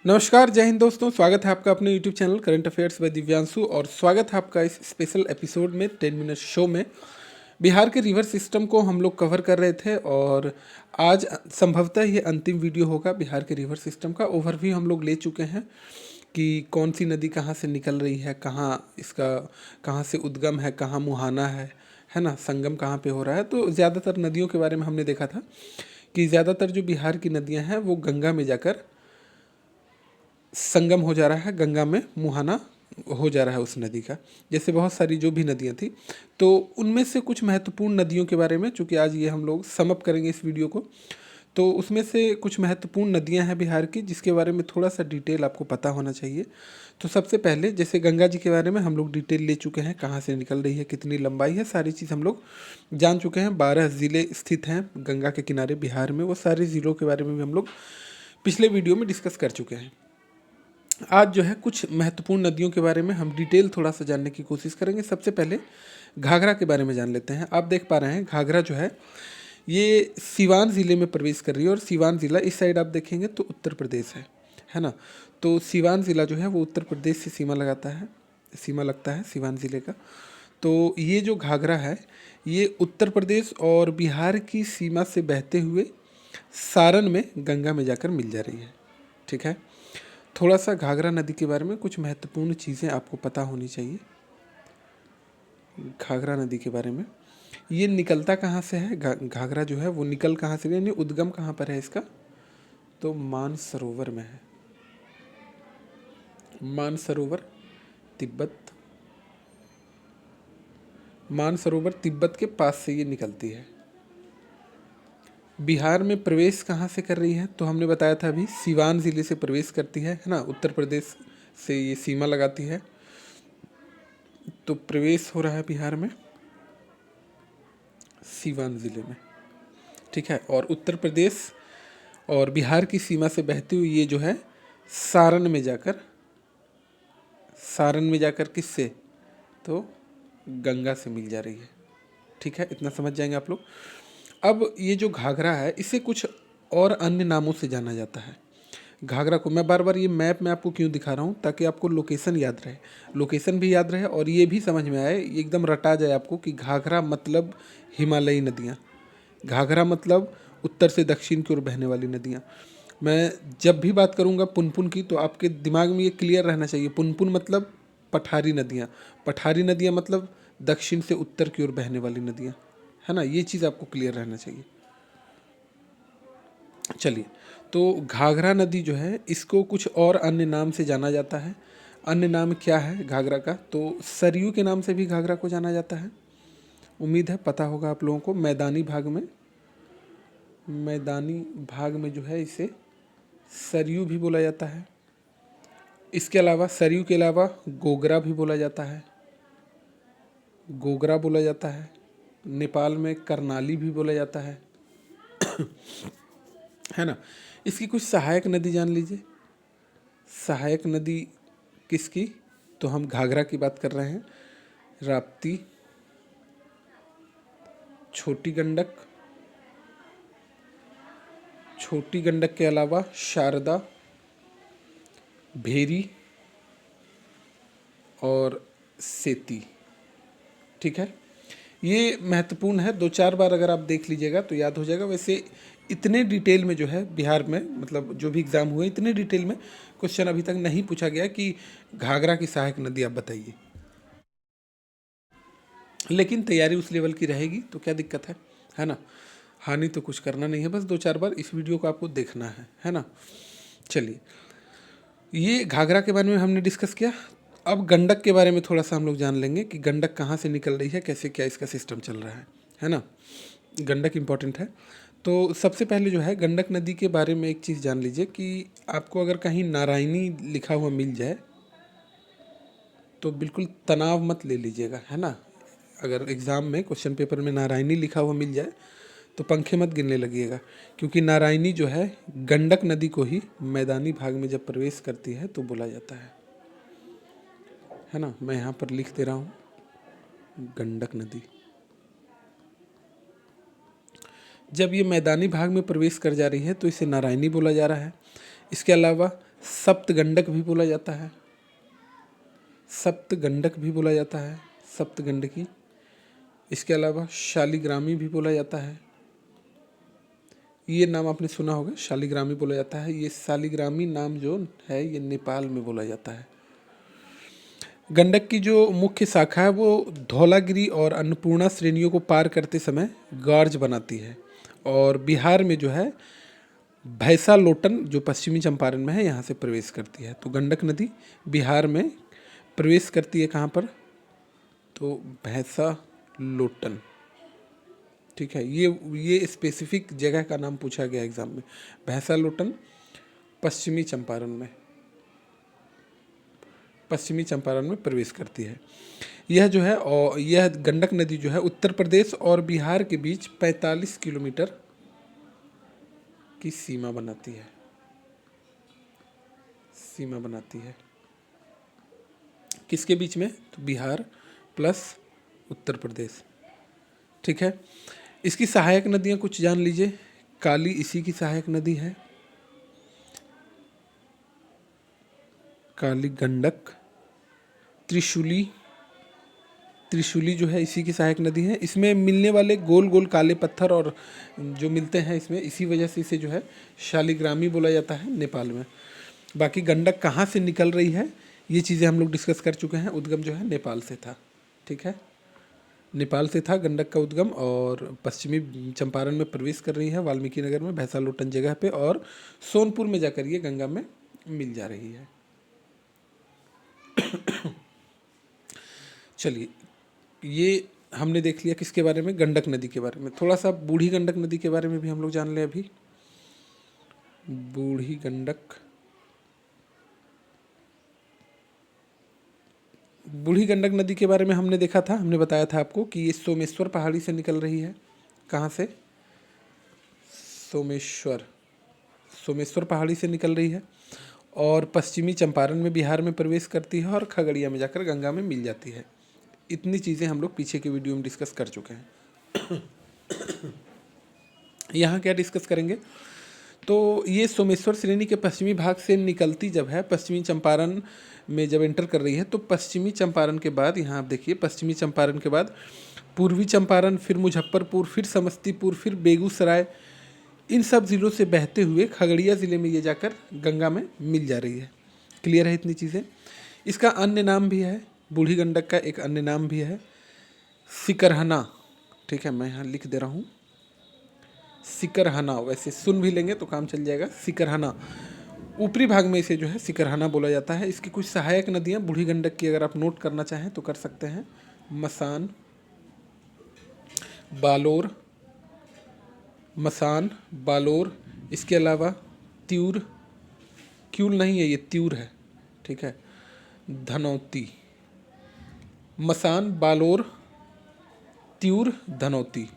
नमस्कार, जय हिंद दोस्तों। स्वागत है आपका अपने YouTube channel current affairs by Divyanshu और स्वागत है आपका इस स्पेशल एपिसोड में 10 मिनट शो में। बिहार के रिवर सिस्टम को हम लोग कवर कर रहे थे और आज संभवतः ये अंतिम वीडियो होगा। बिहार के रिवर सिस्टम का ओवरव्यू हम लोग ले चुके हैं कि कौन सी नदी कहाँ से निकल रही है, कहाँ से उद्गम है, कहाँ मुहाना है ना, संगम कहाँ पे हो रहा है। तो ज़्यादातर नदियों के बारे में हमने देखा था कि ज़्यादातर जो बिहार की नदियाँ हैं वो गंगा में जाकर संगम हो जा रहा है, गंगा में मुहाना हो जा रहा है उस नदी का। जैसे बहुत सारी जो भी नदियाँ थी, तो उनमें से कुछ महत्वपूर्ण नदियों के बारे में, चूँकि आज ये हम लोग सम अप करेंगे इस वीडियो को, तो उसमें से कुछ महत्वपूर्ण नदियाँ हैं बिहार की जिसके बारे में थोड़ा सा डिटेल आपको पता होना चाहिए। तो सबसे पहले जैसे गंगा जी के बारे में हम लोग डिटेल ले चुके हैं, कहाँ से निकल रही है, कितनी लंबाई है, सारी चीज़ हम लोग जान चुके हैं। 12 ज़िले स्थित हैं गंगा के किनारे बिहार में, वो सारे ज़िलों के बारे में भी हम लोग पिछले वीडियो में डिस्कस कर चुके हैं। आज जो है कुछ महत्वपूर्ण नदियों के बारे में हम डिटेल थोड़ा सा जानने की कोशिश करेंगे। सबसे पहले घाघरा के बारे में जान लेते हैं। आप देख पा रहे हैं घाघरा जो है ये सिवान ज़िले में प्रवेश कर रही है और सिवान ज़िला इस साइड आप देखेंगे तो उत्तर प्रदेश है ना। तो सिवान ज़िला जो है वो उत्तर प्रदेश से सीमा लगता है सिवान ज़िले का। तो ये जो घाघरा है ये उत्तर प्रदेश और बिहार की सीमा से बहते हुए सारण में गंगा में जाकर मिल जा रही है। ठीक है, थोड़ा सा घाघरा नदी के बारे में कुछ महत्वपूर्ण चीज़ें आपको पता होनी चाहिए। घाघरा नदी के बारे में, ये निकलता कहाँ से है, घाघरा जो है वो निकल कहाँ से, यानी उद्गम कहाँ पर है इसका, तो मानसरोवर में है। मानसरोवर तिब्बत के पास से ये निकलती है। बिहार में प्रवेश कहाँ से कर रही है, तो हमने बताया था अभी सिवान ज़िले से प्रवेश करती है ना। उत्तर प्रदेश से ये सीमा लगाती है, तो प्रवेश हो रहा है बिहार में सीवान ज़िले में। ठीक है, और उत्तर प्रदेश और बिहार की सीमा से बहती हुई ये जो है सारण में जाकर किससे, तो गंगा से मिल जा रही है। ठीक है, इतना समझ जाएंगे आप लोग। अब ये जो घाघरा है इसे कुछ और अन्य नामों से जाना जाता है। घाघरा को मैं बार बार ये मैप में आपको क्यों दिखा रहा हूँ, ताकि आपको लोकेशन याद रहे, लोकेशन भी याद रहे और ये भी समझ में आए, एकदम रटा जाए आपको कि घाघरा मतलब हिमालयी नदियाँ, घाघरा मतलब उत्तर से दक्षिण की ओर बहने वाली नदियाँ। मैं जब भी बात करूँगा पुनपुन की तो आपके दिमाग में ये क्लियर रहना चाहिए, पुनपुन मतलब पठारी नदियाँ मतलब दक्षिण से उत्तर की ओर बहने वाली नदियाँ, है ना। ये चीज़ आपको क्लियर रहना चाहिए। चलिए, तो घाघरा नदी जो है इसको कुछ और अन्य नाम से जाना जाता है। अन्य नाम क्या है घाघरा का, तो सरयू के नाम से भी घाघरा को जाना जाता है। उम्मीद है पता होगा आप लोगों को। मैदानी भाग में जो है इसे सरयू भी बोला जाता है। इसके अलावा सरयू के अलावा गोगरा बोला जाता है। नेपाल में करनाली भी बोला जाता है ना। इसकी कुछ सहायक नदी जान लीजिए। सहायक नदी किसकी, तो हम घाघरा की बात कर रहे हैं। राप्ती, छोटी गंडक के अलावा शारदा, भेरी और सेती। ठीक है, ये महत्वपूर्ण है, 2-4 बार अगर आप देख लीजिएगा तो याद हो जाएगा। वैसे इतने डिटेल में जो है बिहार में, मतलब जो भी एग्ज़ाम हुए इतने डिटेल में क्वेश्चन अभी तक नहीं पूछा गया कि घाघरा की सहायक नदी आप बताइए। लेकिन तैयारी उस लेवल की रहेगी तो क्या दिक्कत है ना। हानि तो कुछ करना नहीं है, बस 2-4 बार इस वीडियो को आपको देखना है ना। चलिए, ये घाघरा के बारे में हमने डिस्कस किया। अब गंडक के बारे में थोड़ा सा हम लोग जान लेंगे कि गंडक कहाँ से निकल रही है, कैसे क्या इसका सिस्टम चल रहा है ना। गंडक इम्पॉर्टेंट है। तो सबसे पहले जो है गंडक नदी के बारे में एक चीज़ जान लीजिए कि आपको अगर कहीं नारायणी लिखा हुआ मिल जाए तो बिल्कुल तनाव मत ले लीजिएगा, है ना। अगर एग्ज़ाम में क्वेश्चन पेपर में नारायणी लिखा हुआ मिल जाए तो पंखे मत गिनने लगिएगा, क्योंकि नारायणी जो है गंडक नदी को ही मैदानी भाग में जब प्रवेश करती है तो बोला जाता है ना। मैं यहाँ पर लिख दे रहा हूँ गंडक नदी। जब ये मैदानी भाग में प्रवेश कर जा रही है तो इसे नारायणी बोला जा रहा है। इसके अलावा सप्तगंडक भी बोला जाता है, सप्तगंडक भी बोला जाता है, सप्तगंडकी। इसके अलावा शालिग्रामी भी बोला जाता है, ये नाम आपने सुना होगा, शालिग्रामी बोला जाता है। ये शालिग्रामी नाम जो है ये नेपाल में बोला जाता है। गंडक की जो मुख्य शाखा है वो धौलागिरी और अन्नपूर्णा श्रेणियों को पार करते समय गार्ज बनाती है, और बिहार में जो है भैंसा लोटन जो पश्चिमी चंपारण में है यहाँ से प्रवेश करती है। तो गंडक नदी बिहार में प्रवेश करती है कहाँ पर, तो भैंसा लोटन, ठीक है। ये स्पेसिफिक जगह का नाम पूछा गया एग्जाम में, भैंसा लोटन पश्चिमी चंपारण में, पश्चिमी चंपारण में प्रवेश करती है। यह जो है, और यह गंडक नदी जो है उत्तर प्रदेश और बिहार के बीच 45 किलोमीटर की सीमा बनाती है, सीमा बनाती है। किसके बीच में, तो बिहार प्लस उत्तर प्रदेश, ठीक है। इसकी सहायक नदियाँ कुछ जान लीजिए। काली इसी की सहायक नदी है, काली गंडक। त्रिशूली, त्रिशूली जो है इसी की सहायक नदी है। इसमें मिलने वाले गोल गोल काले पत्थर और जो मिलते हैं इसमें, इसी वजह से इसे जो है शालिग्रामी बोला जाता है नेपाल में। बाकी गंडक कहाँ से निकल रही है ये चीज़ें हम लोग डिस्कस कर चुके हैं। उद्गम जो है नेपाल से था, ठीक है, नेपाल से था गंडक का उद्गम, और पश्चिमी चंपारण में प्रवेश कर रही है वाल्मीकि नगर में भैंसा लोटन जगह पे, और सोनपुर में जाकर ये गंगा में मिल जा रही है। चलिए, ये हमने देख लिया किसके बारे में, गंडक नदी के बारे में। थोड़ा सा बूढ़ी गंडक नदी के बारे में भी हम लोग जान लें अभी। बूढ़ी गंडक, बूढ़ी गंडक नदी के बारे में हमने देखा था, हमने बताया था आपको कि ये सोमेश्वर पहाड़ी से निकल रही है। कहाँ से, सोमेश्वर, सोमेश्वर पहाड़ी से निकल रही है, और पश्चिमी चंपारण में बिहार में प्रवेश करती है, और खगड़िया में जाकर गंगा में मिल जाती है। इतनी चीज़ें हम लोग पीछे के वीडियो में डिस्कस कर चुके हैं। यहाँ क्या डिस्कस करेंगे, तो ये सोमेश्वर श्रेणी के पश्चिमी भाग से निकलती जब है, पश्चिमी चंपारण में जब एंटर कर रही है, तो पश्चिमी चंपारण के बाद यहाँ आप देखिए, पश्चिमी चंपारण के बाद पूर्वी चंपारण, फिर मुजफ्फरपुर, फिर समस्तीपुर, फिर बेगूसराय, इन सब ज़िलों से बहते हुए खगड़िया ज़िले में ये जाकर गंगा में मिल जा रही है। क्लियर है इतनी चीज़ें। इसका अन्य नाम भी है, बूढ़ी गंडक का एक अन्य नाम भी है सिकरहना, ठीक है, मैं यहाँ लिख दे रहा हूँ सिकरहना, वैसे सुन भी लेंगे तो काम चल जाएगा। सिकरहना, ऊपरी भाग में इसे जो है सिकरहना बोला जाता है। इसकी कुछ सहायक नदियाँ बूढ़ी गंडक की अगर आप नोट करना चाहें तो कर सकते हैं, मसान, बालोर, मसान, बालोर, इसके अलावा त्यूर, क्यूल नहीं है ये त्यूर है, ठीक है, धनौती, मसान, बालोर, त्यूर, धनौती,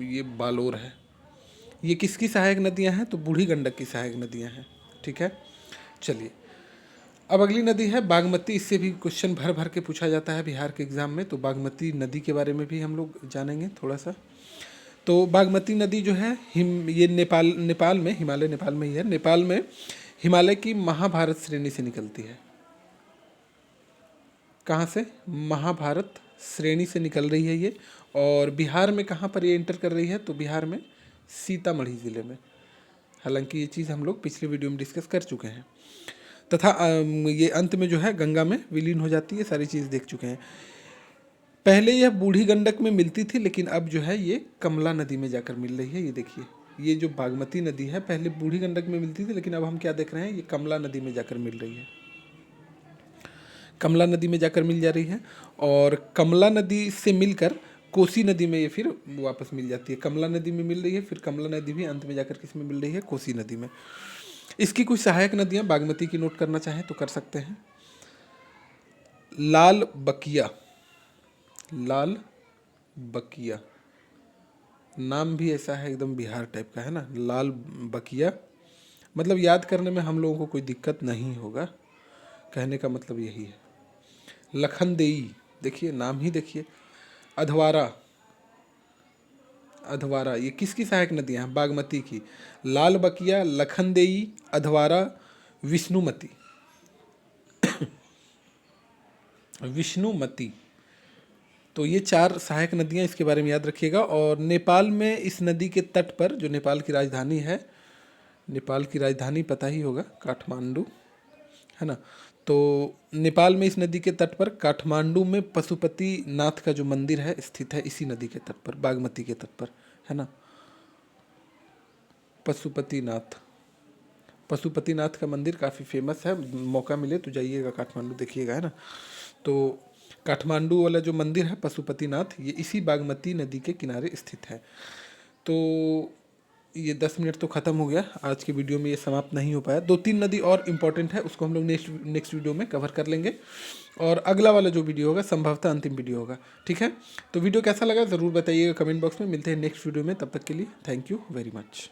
ये बालोर है। ये किसकी सहायक नदियां हैं, तो बूढ़ी गंडक की सहायक नदियां हैं, ठीक है। चलिए, अब अगली नदी है बागमती। इससे भी क्वेश्चन भर भर के पूछा जाता है बिहार के एग्ज़ाम में, तो बागमती नदी के बारे में भी हम लोग जानेंगे थोड़ा सा। तो बागमती नदी जो है ये नेपाल में, हिमालय नेपाल में ही है, नेपाल में हिमालय की महाभारत श्रेणी से निकलती है। कहाँ से, महाभारत श्रेणी से निकल रही है ये, और बिहार में कहाँ पर ये एंटर कर रही है, तो बिहार में सीतामढ़ी ज़िले में। हालांकि ये चीज़ हम लोग पिछले वीडियो में डिस्कस कर चुके हैं, तथा ये अंत में जो है गंगा में विलीन हो जाती है, सारी चीज़ देख चुके हैं। पहले यह बूढ़ी गंडक में मिलती थी, लेकिन अब जो है ये कमला नदी में जाकर मिल रही है। ये देखिए, ये जो बागमती नदी है पहले बूढ़ी गंडक में मिलती थी, लेकिन अब हम क्या देख रहे हैं, ये कमला नदी में जाकर मिल रही है, कमला नदी में जाकर मिल जा रही है। और कमला नदी से मिलकर कोसी नदी में ये फिर वापस मिल जाती है। कमला नदी में मिल रही है, फिर कमला नदी भी अंत में जाकर किस में मिल रही है, कोसी नदी में। इसकी कुछ सहायक नदियाँ बागमती की नोट करना चाहें तो कर सकते हैं। लाल बकिया, लाल बकिया नाम भी ऐसा है एकदम बिहार टाइप का है ना, लाल बकिया, मतलब याद करने में हम लोगों को कोई दिक्कत नहीं होगा, कहने का मतलब यही है। लखनदेई, देखिए नाम ही देखिए। अधवारा, अधवारा, ये किसकी सहायक नदियाँ हैं? बागमती की। लाल बकिया, लखनदेई, अधवारा, विष्णुमती। विष्णुमती। तो ये 4 सहायक नदियाँ, इसके बारे में याद रखिएगा। और नेपाल में इस नदी के तट पर, जो नेपाल की राजधानी है, नेपाल की राजधानी पता ही होगा, काठमांडू, है ना। तो नेपाल में इस नदी के तट पर काठमांडू में पशुपति नाथ का जो मंदिर है स्थित है, इसी नदी के तट पर, बागमती के तट पर, है ना। पशुपतिनाथ, पशुपतिनाथ का मंदिर काफ़ी फेमस है, मौका मिले तो जाइएगा काठमांडू, देखिएगा, है ना। तो काठमांडू वाला जो मंदिर है पशुपतिनाथ, ये इसी बागमती नदी के किनारे स्थित है। तो ये 10 मिनट तो ख़त्म हो गया, आज की वीडियो में ये समाप्त नहीं हो पाया। 2-3 नदी और इम्पॉर्टेंट है, उसको हम लोग नेक्स्ट वीडियो में कवर कर लेंगे। और अगला वाला जो वीडियो होगा संभवतः अंतिम वीडियो होगा, ठीक है। तो वीडियो कैसा लगा ज़रूर बताइएगा कमेंट बॉक्स में। मिलते हैं नेक्स्ट वीडियो में, तब तक के लिए थैंक यू वेरी मच।